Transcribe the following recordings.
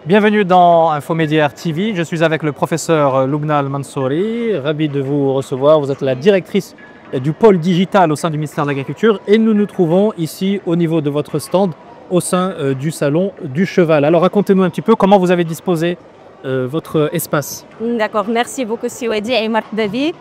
Bienvenue dans Infomédiaire TV. Je suis avec le professeur Loubna Al-Mansouri. Ravi de vous recevoir. Vous êtes la directrice du pôle digital au sein du ministère de l'Agriculture et nous nous trouvons ici au niveau de votre stand au sein du salon du cheval. Alors racontez-nous un petit peu comment vous avez disposé votre espace. D'accord, merci beaucoup Siwadi et Marc David.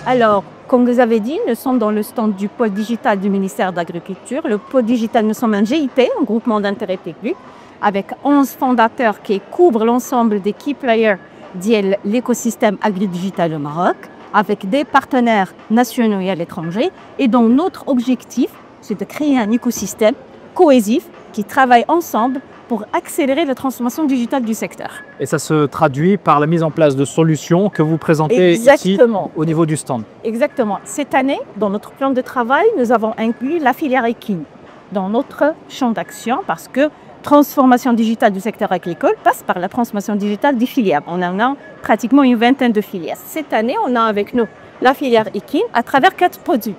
Alors, comme vous avez dit, nous sommes dans le stand du pôle digital du ministère de l'Agriculture. Le pôle digital, nous sommes un GIP, un groupement d'intérêt public, avec 11 fondateurs qui couvrent l'ensemble des key players de l'écosystème agri-digital au Maroc, avec des partenaires nationaux et à l'étranger. Et dont notre objectif, c'est de créer un écosystème cohésif qui travaille ensemble pour accélérer la transformation digitale du secteur. Et ça se traduit par la mise en place de solutions que vous présentez ici au niveau du stand. Exactement. Cette année, dans notre plan de travail, nous avons inclus la filière équine dans notre champ d'action parce que transformation digitale du secteur agricole passe par la transformation digitale des filières. On en a pratiquement une vingtaine de filières. Cette année, on a avec nous la filière équine à travers 4 produits.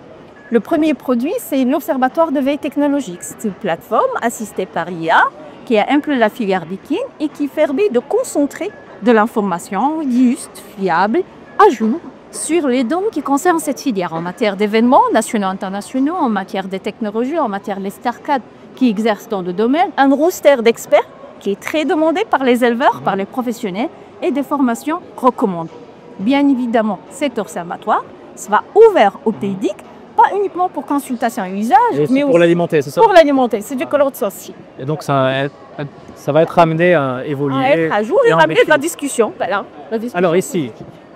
Le premier produit, c'est l'Observatoire de veille technologique. C'est une plateforme assistée par IA qui a inclus la filière d'équine et qui permet de concentrer de l'information juste, fiable, à jour sur les données qui concernent cette filière en matière d'événements nationaux et internationaux, en matière de technologies, en matière des startups qui exercent dans le domaine, un roster d'experts qui est très demandé par les éleveurs, par les professionnels et des formations recommandées. Bien évidemment, cet observatoire sera ouvert au public, pas uniquement pour consultation et usage, mais pour l'alimenter, c'est ça? Pour l'alimenter, c'est du crowdsourcing. Et donc ça va être amené à évoluer. À être à jour et ramener de la discussion. Voilà, la discussion. Alors ici,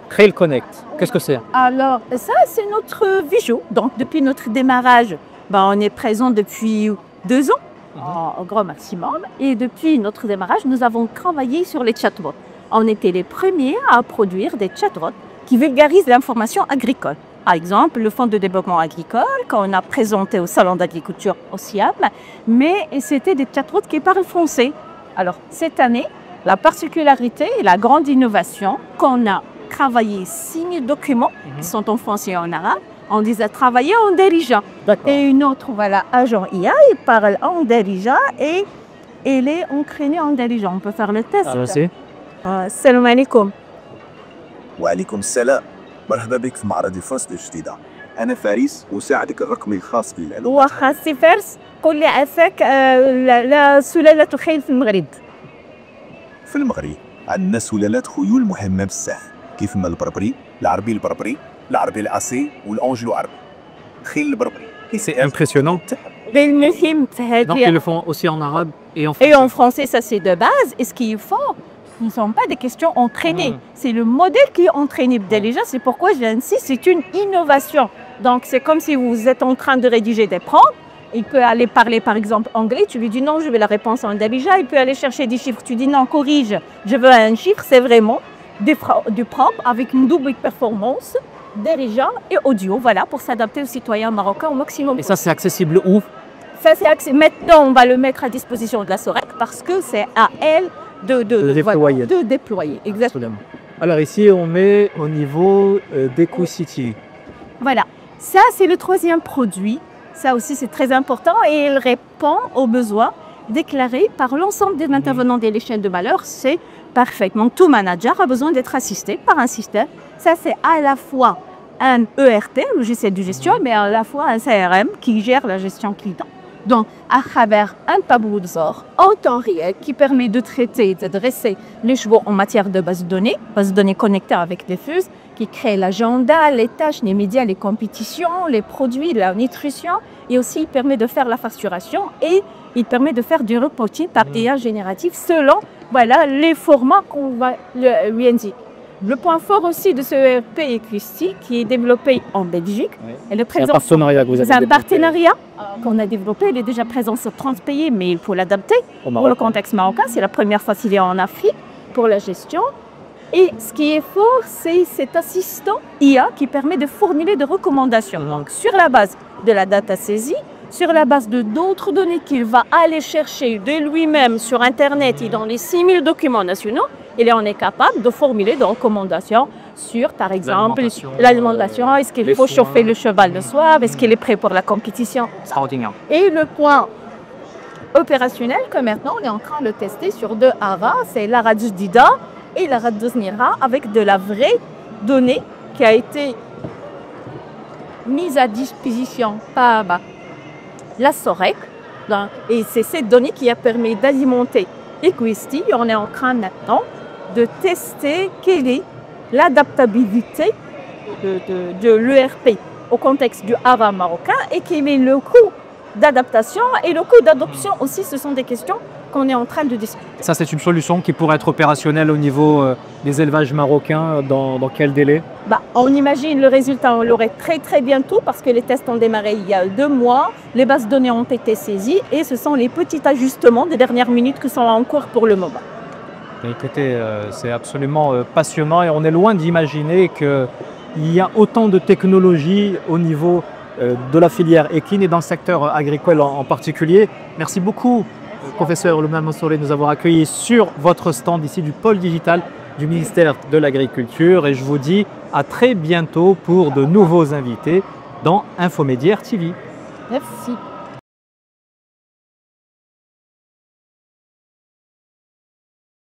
Trail Connect, qu'est-ce que c'est? Alors ça, c'est notre vision. Donc depuis notre démarrage, on est présent depuis 2 ans, au grand maximum. Et depuis notre démarrage, nous avons travaillé sur les chatbots. On était les premiers à produire des chatbots qui vulgarisent l'information agricole. Par exemple, le Fonds de développement agricole, qu'on a présenté au Salon d'agriculture au SIAM, mais c'était des chatbots qui parlent français. Alors, cette année, la particularité et la grande innovation qu'on a travaillé 6000 documents qui sont en français et en arabe, on les a travaillés en Darija. Et une autre, voilà, agent IA, il parle en Darija et il est entraîné en Darija. On peut faire le test. Merci. Salam alaikum. Wa alaikum salam. مرحبا بك في معرض فاس الجديدة. أنا فارس مساعدك الرقمي الخاص بالعلوم. واخا سي فارس قول لي عافاك لا سلالة الخيل في المغرب. في المغرب عندنا سلالات خيول مهمة بزاف كيف ما البربري، العربي البربري، العربي العصي والأنجلو عربي. الخيل البربري. C'est impressionnant. Donc ils le font aussi en arabe et en français. Et en français, ça c'est de base. Et ce qu'il faut, ce ne sont pas des questions entraînées. C'est le modèle qui est entraîné. Déjà, c'est pourquoi j'insiste, c'est une innovation. Donc, c'est comme si vous êtes en train de rédiger des prompts. Il peut aller parler, par exemple, anglais. Tu lui dis non, je veux la réponse en Darija. Il peut aller chercher des chiffres. Tu dis non, corrige, je veux un chiffre. C'est vraiment du prompt avec une double performance, Darija et audio. Voilà, pour s'adapter aux citoyens marocains au maximum. Et ça, c'est accessible où? Ça, c'est accessible. Maintenant, on va le mettre à disposition de la SOREC parce que c'est à elle de déployer. Voilà, de déployer, exactement. Alors ici, on met au niveau d'EcoCity. Voilà, ça c'est le 3e produit. Ça aussi c'est très important et il répond aux besoins déclarés par l'ensemble des intervenants de l'échelle de valeur. C'est parfaitement. Tout manager a besoin d'être assisté par un système. Ça c'est à la fois un ERT, logiciel de gestion, mais à la fois un CRM qui gère la gestion client. Donc, à travers un tableau de bord en temps réel qui permet de traiter, de dresser les chevaux en matière de base de données connectées avec des fuses, qui crée l'agenda, les tâches, les médias, les compétitions, les produits, la nutrition, et aussi il permet de faire la facturation et il permet de faire du reporting par IA génératif selon les formats qu'on va lui indiquer. Le point fort aussi de ce ERP EcoCity qui est développé en Belgique. C'est un partenariat que vous avez développé. C'est un partenariat qu'on a développé. Il est déjà présent sur 30 pays, mais il faut l'adapter pour le contexte marocain. C'est la première fois qu'il est en Afrique pour la gestion. Et ce qui est fort, c'est cet assistant IA qui permet de formuler des recommandations. Donc, sur la base de la data saisie, sur la base de d'autres données qu'il va aller chercher de lui-même sur Internet et dans les 6000 documents nationaux, on est capable de formuler des recommandations sur, par exemple, l'alimentation. Est-ce qu'il faut chauffer le cheval le soir? Est-ce qu'il est prêt pour la compétition? Extraordinaire. Et le point opérationnel que maintenant on est en train de tester sur 2 ARA, c'est l'ARA Dida et l'ARA Znira, avec de la vraie donnée qui a été mise à disposition par la SOREC. Et c'est cette donnée qui a permis d'alimenter Equesti. On est en train maintenant de tester quelle est l'adaptabilité de l'ERP au contexte du ARA marocain et quel est le coût d'adaptation et le coût d'adoption aussi. Ce sont des questions qu'on est en train de discuter. Ça, c'est une solution qui pourrait être opérationnelle au niveau des élevages marocains. Dans quel délai? On imagine le résultat, on l'aurait très bientôt parce que les tests ont démarré il y a 2 mois. Les bases de données ont été saisies et ce sont les petits ajustements des dernières minutes qui sont en cours pour le moment. Écoutez, c'est absolument passionnant et on est loin d'imaginer qu'il y a autant de technologies au niveau de la filière équine et dans le secteur agricole en particulier. Merci beaucoup, professeur Loubna Mansouri, de nous avoir accueillis sur votre stand ici du pôle digital du ministère de l'Agriculture et je vous dis à très bientôt pour de nouveaux invités dans Infomédiaire TV. Merci.